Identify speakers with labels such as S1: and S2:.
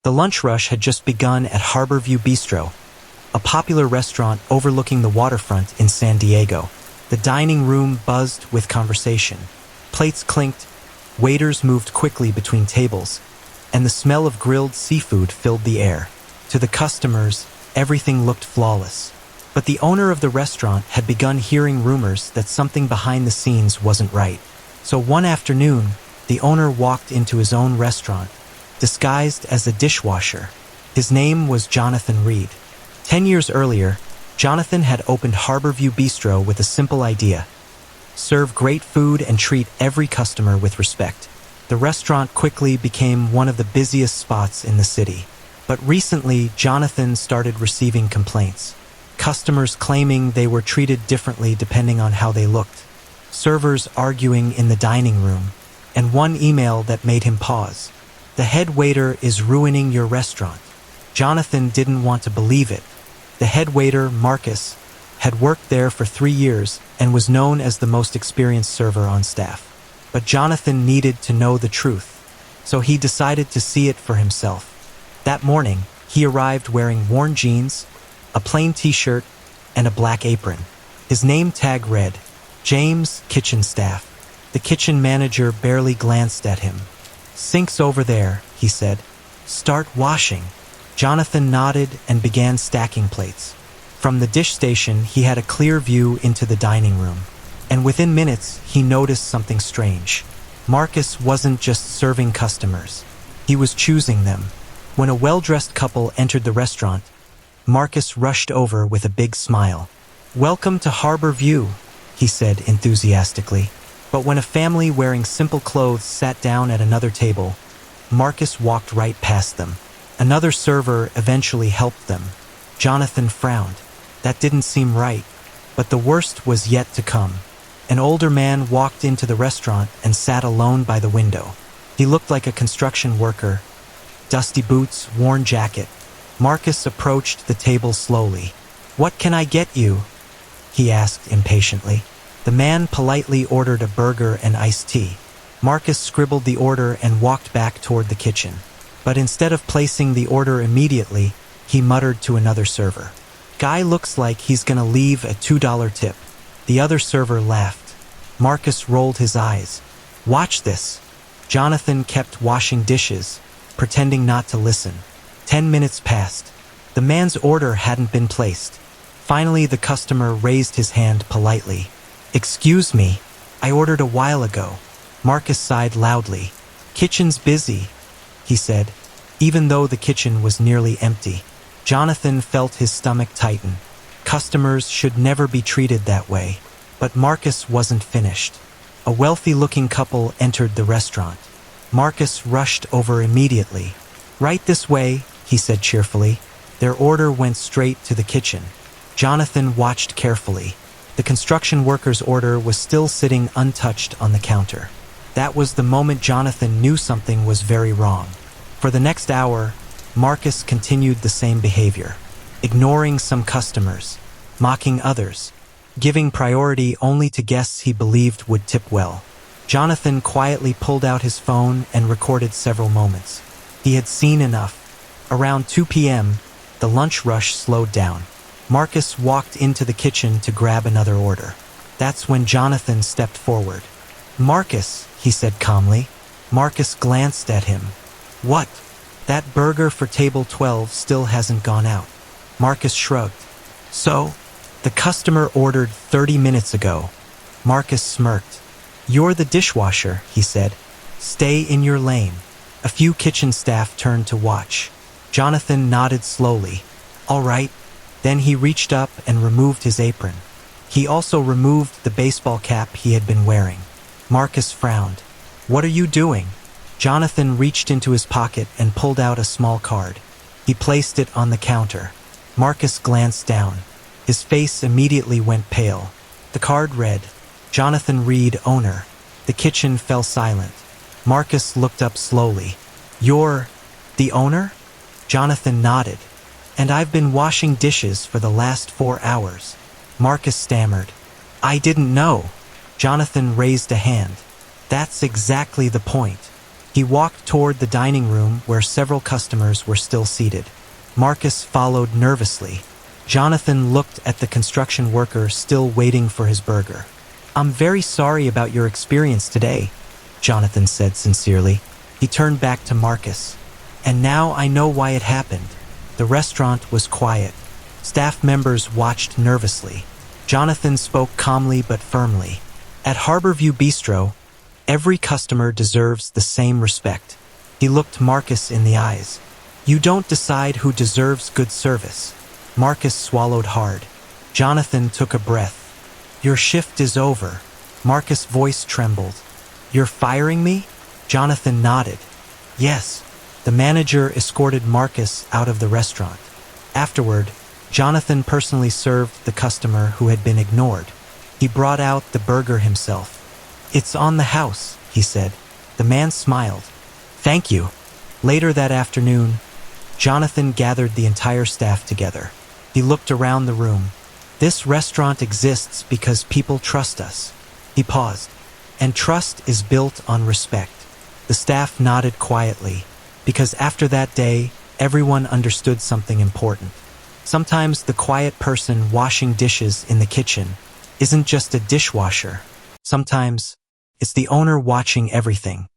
S1: The lunch rush had just begun at Harborview Bistro, a popular restaurant overlooking the waterfront in San Diego. The dining room buzzed with conversation. Plates clinked, waiters moved quickly between tables, and the smell of grilled seafood filled the air. To the customers, everything looked flawless. But the owner of the restaurant had begun hearing rumors that something behind the scenes wasn't right. So one afternoon, the owner walked into his own restaurant, disguised as a dishwasher. His name was Jonathan Reed. 10 years earlier, Jonathan had opened Harborview Bistro with a simple idea: serve great food and treat every customer with respect. The restaurant quickly became one of the busiest spots in the city. But recently, Jonathan started receiving complaints. Customers claiming they were treated differently depending on how they looked, servers arguing in the dining room, and one email that made him pause. "The head waiter is ruining your restaurant." Jonathan didn't want to believe it. The head waiter, Marcus, had worked there for 3 years and was known as the most experienced server on staff. But Jonathan needed to know the truth, so he decided to see it for himself. That morning, he arrived wearing worn jeans, a plain t-shirt, and a black apron. His name tag read, James, kitchen staff. The kitchen manager barely glanced at him. "Sink's over there," he said. "Start washing." Jonathan nodded and began stacking plates. From the dish station, he had a clear view into the dining room. And within minutes, he noticed something strange. Marcus wasn't just serving customers. He was choosing them. When a well-dressed couple entered the restaurant, Marcus rushed over with a big smile. "Welcome to Harborview," he said enthusiastically. But when a family wearing simple clothes sat down at another table, Marcus walked right past them. Another server eventually helped them. Jonathan frowned. That didn't seem right. But the worst was yet to come. An older man walked into the restaurant and sat alone by the window. He looked like a construction worker. Dusty boots, worn jacket. Marcus approached the table slowly. "What can I get you?" he asked impatiently. The man politely ordered a burger and iced tea. Marcus scribbled the order and walked back toward the kitchen. But instead of placing the order immediately, he muttered to another server, "Guy looks like he's gonna leave a $2 tip." The other server laughed. Marcus rolled his eyes. "Watch this." Jonathan kept washing dishes, pretending not to listen. 10 minutes passed. The man's order hadn't been placed. Finally, the customer raised his hand politely. "Excuse me, I ordered a while ago." Marcus sighed loudly. "Kitchen's busy," he said, even though the kitchen was nearly empty. Jonathan felt his stomach tighten. Customers should never be treated that way. But Marcus wasn't finished. A wealthy-looking couple entered the restaurant. Marcus rushed over immediately. "Right this way," he said cheerfully. Their order went straight to the kitchen. Jonathan watched carefully. The construction worker's order was still sitting untouched on the counter. That was the moment Jonathan knew something was very wrong. For the next hour, Marcus continued the same behavior, ignoring some customers, mocking others, giving priority only to guests he believed would tip well. Jonathan quietly pulled out his phone and recorded several moments. He had seen enough. Around 2 p.m., the lunch rush slowed down. Marcus walked into the kitchen to grab another order. That's when Jonathan stepped forward. "Marcus," he said calmly. Marcus glanced at him. "What?" "That burger for table 12 still hasn't gone out." Marcus shrugged. "So?" "The customer ordered 30 minutes ago." Marcus smirked. "You're the dishwasher," he said. "Stay in your lane." A few kitchen staff turned to watch. Jonathan nodded slowly. "All right." Then he reached up and removed his apron. He also removed the baseball cap he had been wearing. Marcus frowned. "What are you doing?" Jonathan reached into his pocket and pulled out a small card. He placed it on the counter. Marcus glanced down. His face immediately went pale. The card read, Jonathan Reed, owner. The kitchen fell silent. Marcus looked up slowly. "You're the owner?" Jonathan nodded. "And I've been washing dishes for the last 4 hours." Marcus stammered. "I didn't know." Jonathan raised a hand. "That's exactly the point. He walked toward the dining room where several customers were still seated. Marcus followed nervously. Jonathan looked at the construction worker still waiting for his burger. "I'm very sorry about your experience today," Jonathan said sincerely. He turned back to Marcus. "And now I know why it happened." The restaurant was quiet. Staff members watched nervously. Jonathan spoke calmly but firmly. "At Harborview Bistro, every customer deserves the same respect." He looked Marcus in the eyes. "You don't decide who deserves good service." Marcus swallowed hard. Jonathan took a breath. "Your shift is over." Marcus' voice trembled. "You're firing me?" Jonathan nodded. "Yes." The manager escorted Marcus out of the restaurant. Afterward, Jonathan personally served the customer who had been ignored. He brought out the burger himself. "It's on the house," he said. The man smiled. "Thank you." Later that afternoon, Jonathan gathered the entire staff together. He looked around the room. "This restaurant exists because people trust us." He paused. "And trust is built on respect." The staff nodded quietly, because after that day, everyone understood something important. Sometimes the quiet person washing dishes in the kitchen isn't just a dishwasher. Sometimes it's the owner watching everything.